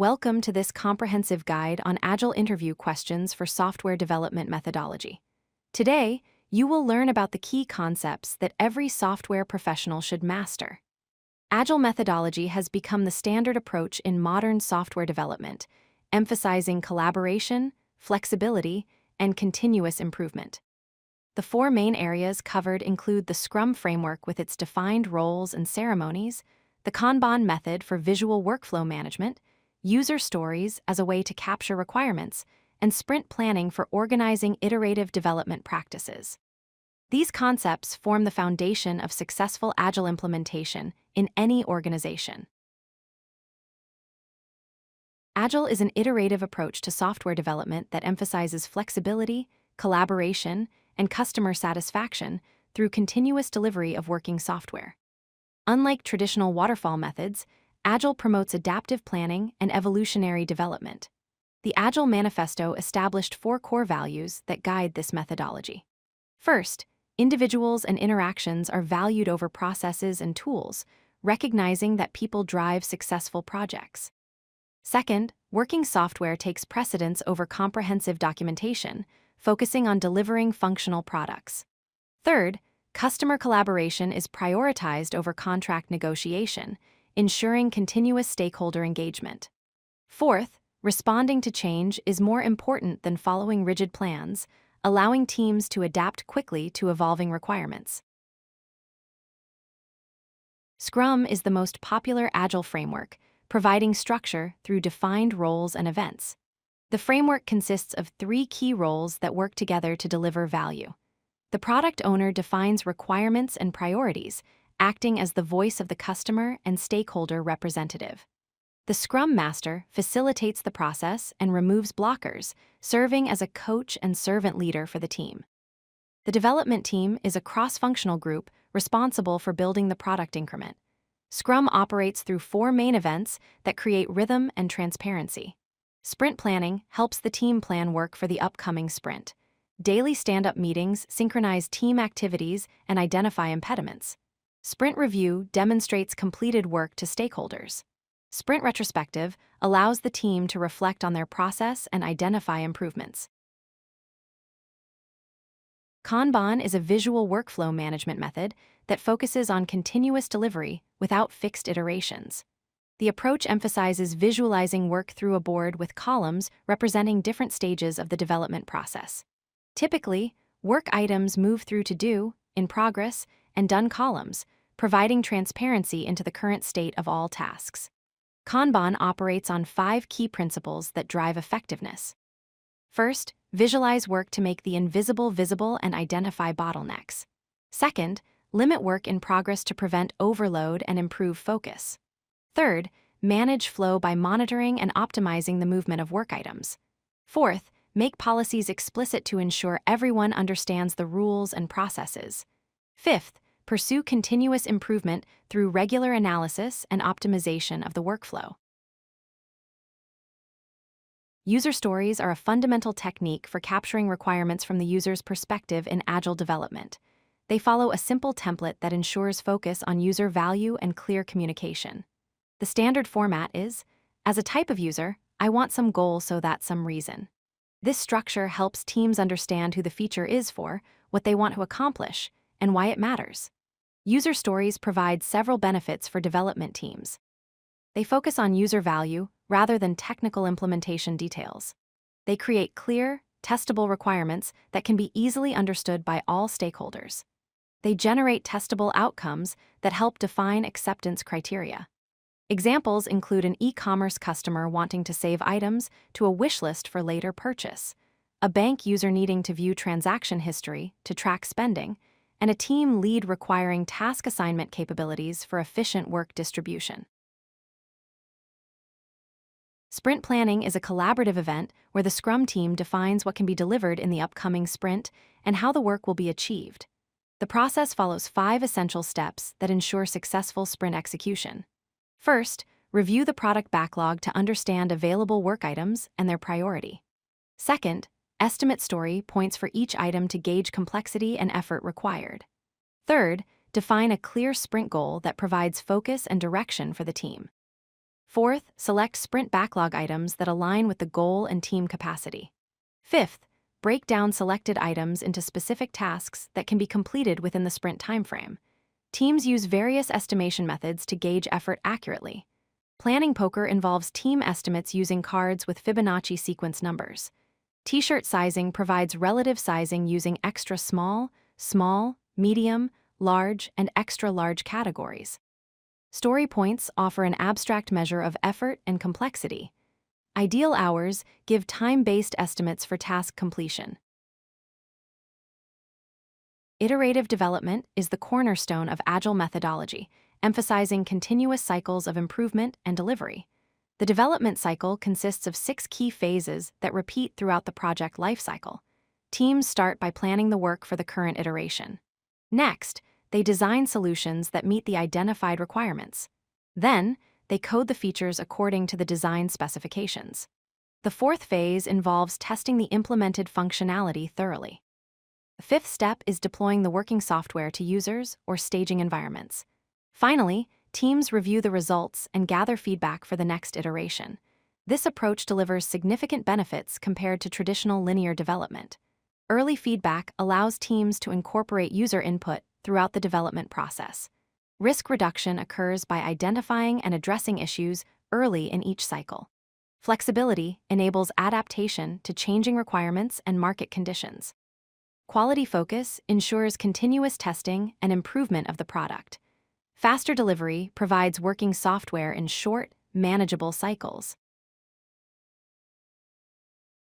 Welcome to this comprehensive guide on Agile interview questions for software development methodology. Today, you will learn about the key concepts that every software professional should master. Agile methodology has become the standard approach in modern software development, emphasizing collaboration, flexibility, and continuous improvement. The four main areas covered include the Scrum Framework with its defined roles and ceremonies, the Kanban Method for visual workflow management, user stories as a way to capture requirements, and sprint planning for organizing iterative development practices. These concepts form the foundation of successful Agile implementation in any organization. Agile is an iterative approach to software development that emphasizes flexibility, collaboration, and customer satisfaction through continuous delivery of working software. Unlike traditional waterfall methods, Agile promotes adaptive planning and evolutionary development. The Agile Manifesto established four core values that guide this methodology. First, individuals and interactions are valued over processes and tools, recognizing that people drive successful projects. Second, working software takes precedence over comprehensive documentation, focusing on delivering functional products. Third, customer collaboration is prioritized over contract negotiation, ensuring continuous stakeholder engagement. Fourth, responding to change is more important than following rigid plans, allowing teams to adapt quickly to evolving requirements. Scrum is the most popular Agile framework, providing structure through defined roles and events. The framework consists of three key roles that work together to deliver value. The product owner defines requirements and priorities, acting as the voice of the customer and stakeholder representative. The Scrum Master facilitates the process and removes blockers, serving as a coach and servant leader for the team. The development team is a cross-functional group responsible for building the product increment. Scrum operates through four main events that create rhythm and transparency. Sprint planning helps the team plan work for the upcoming sprint. Daily stand-up meetings synchronize team activities and identify impediments. Sprint review demonstrates completed work to stakeholders. Sprint retrospective allows the team to reflect on their process and identify improvements. Kanban is a visual workflow management method that focuses on continuous delivery without fixed iterations. The approach emphasizes visualizing work through a board with columns representing different stages of the development process. Typically, work items move through to-do, in progress, and done columns, providing transparency into the current state of all tasks. Kanban operates on 5 key principles that drive effectiveness. First, visualize work to make the invisible visible and identify bottlenecks. Second, limit work in progress to prevent overload and improve focus. Third, manage flow by monitoring and optimizing the movement of work items. Fourth, make policies explicit to ensure everyone understands the rules and processes. Fifth, pursue continuous improvement through regular analysis and optimization of the workflow. User stories are a fundamental technique for capturing requirements from the user's perspective in Agile development. They follow a simple template that ensures focus on user value and clear communication. The standard format is, as a type of user, I want some goal so that some reason. This structure helps teams understand who the feature is for, what they want to accomplish, and why it matters. User stories provide several benefits for development teams. They focus on user value rather than technical implementation details. They create clear, testable requirements that can be easily understood by all stakeholders. They generate testable outcomes that help define acceptance criteria. Examples include an e-commerce customer wanting to save items to a wish list for later purchase, a bank user needing to view transaction history to track spending, and a team lead requiring task assignment capabilities for efficient work distribution. Sprint planning is a collaborative event where the Scrum team defines what can be delivered in the upcoming sprint and how the work will be achieved. The process follows 5 essential steps that ensure successful sprint execution. First, review the product backlog to understand available work items and their priority. Second, estimate story points for each item to gauge complexity and effort required. Third, define a clear sprint goal that provides focus and direction for the team. Fourth, select sprint backlog items that align with the goal and team capacity. Fifth, break down selected items into specific tasks that can be completed within the sprint timeframe. Teams use various estimation methods to gauge effort accurately. Planning poker involves team estimates using cards with Fibonacci sequence numbers. T-shirt sizing provides relative sizing using extra small, small, medium, large, and extra large categories. Story points offer an abstract measure of effort and complexity. Ideal hours give time-based estimates for task completion. Iterative development is the cornerstone of Agile methodology, emphasizing continuous cycles of improvement and delivery. The development cycle consists of 6 key phases that repeat throughout the project lifecycle. Teams start by planning the work for the current iteration. Next, they design solutions that meet the identified requirements. Then, they code the features according to the design specifications. The fourth phase involves testing the implemented functionality thoroughly. The fifth step is deploying the working software to users or staging environments. Finally, teams review the results and gather feedback for the next iteration. This approach delivers significant benefits compared to traditional linear development. Early feedback allows teams to incorporate user input throughout the development process. Risk reduction occurs by identifying and addressing issues early in each cycle. Flexibility enables adaptation to changing requirements and market conditions. Quality focus ensures continuous testing and improvement of the product. Faster delivery provides working software in short, manageable cycles.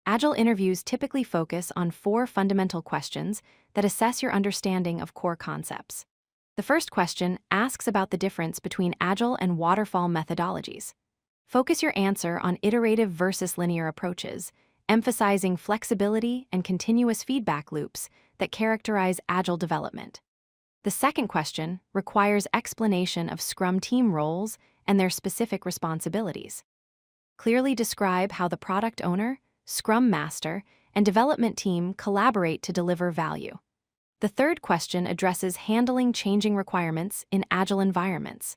Agile interviews typically focus on 4 fundamental questions that assess your understanding of core concepts. The first question asks about the difference between Agile and waterfall methodologies. Focus your answer on iterative versus linear approaches, emphasizing flexibility and continuous feedback loops that characterize Agile development. The second question requires explanation of Scrum team roles and their specific responsibilities. Clearly describe how the product owner, Scrum Master, and development team collaborate to deliver value. The third question addresses handling changing requirements in Agile environments.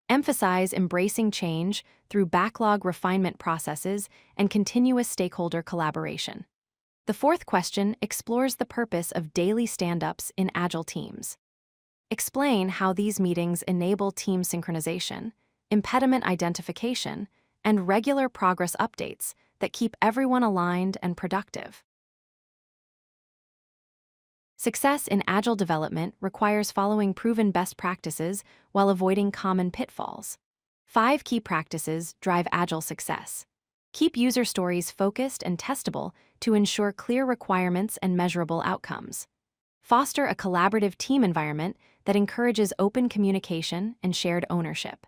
Emphasize embracing change through backlog refinement processes and continuous stakeholder collaboration. The fourth question explores the purpose of daily stand-ups in Agile teams. Explain how these meetings enable team synchronization, impediment identification, and regular progress updates that keep everyone aligned and productive. Success in Agile development requires following proven best practices while avoiding common pitfalls. 5 key practices drive Agile success. Keep user stories focused and testable to ensure clear requirements and measurable outcomes. Foster a collaborative team environment that encourages open communication and shared ownership.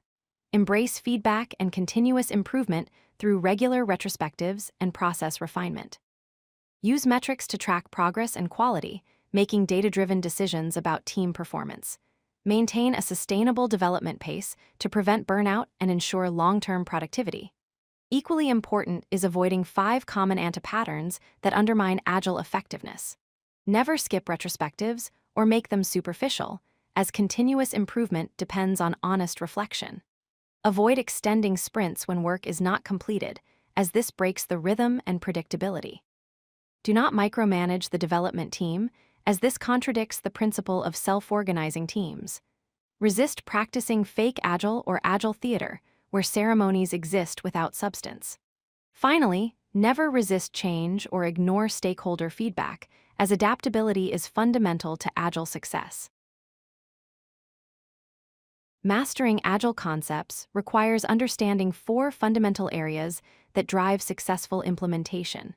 Embrace feedback and continuous improvement through regular retrospectives and process refinement. Use metrics to track progress and quality, making data-driven decisions about team performance. Maintain a sustainable development pace to prevent burnout and ensure long-term productivity. Equally important is avoiding 5 common anti-patterns that undermine Agile effectiveness. Never skip retrospectives or make them superficial, as continuous improvement depends on honest reflection. Avoid extending sprints when work is not completed, as this breaks the rhythm and predictability. Do not micromanage the development team, as this contradicts the principle of self-organizing teams. Resist practicing fake Agile or Agile theater, where ceremonies exist without substance. Finally, never resist change or ignore stakeholder feedback, as adaptability is fundamental to Agile success. Mastering Agile concepts requires understanding 4 fundamental areas that drive successful implementation.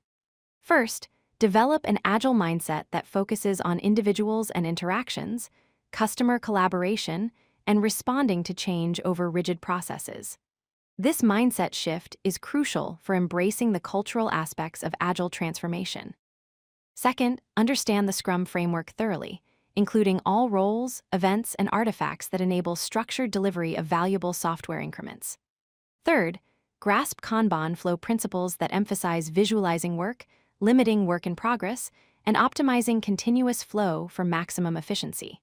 First, develop an Agile mindset that focuses on individuals and interactions, customer collaboration, and responding to change over rigid processes. This mindset shift is crucial for embracing the cultural aspects of Agile transformation. Second, understand the Scrum Framework thoroughly, including all roles, events, and artifacts that enable structured delivery of valuable software increments. Third, grasp Kanban flow principles that emphasize visualizing work, limiting work in progress, and optimizing continuous flow for maximum efficiency.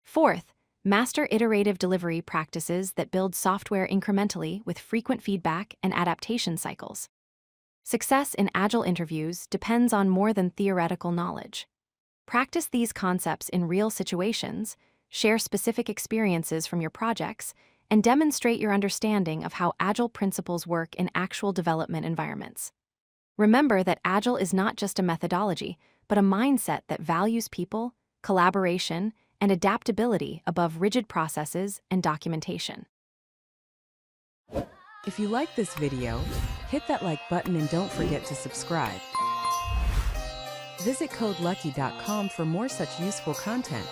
Fourth, Master iterative delivery practices that build software incrementally with frequent feedback and adaptation cycles. Success in Agile interviews depends on more than theoretical knowledge. Practice these concepts in real situations, share specific experiences from your projects, and demonstrate your understanding of how Agile principles work in actual development environments. Remember that Agile is not just a methodology, but a mindset that values people, collaboration, and adaptability above rigid processes and documentation. If you like this video, hit that like button and don't forget to subscribe. Visit CodeLucky.com for more such useful content.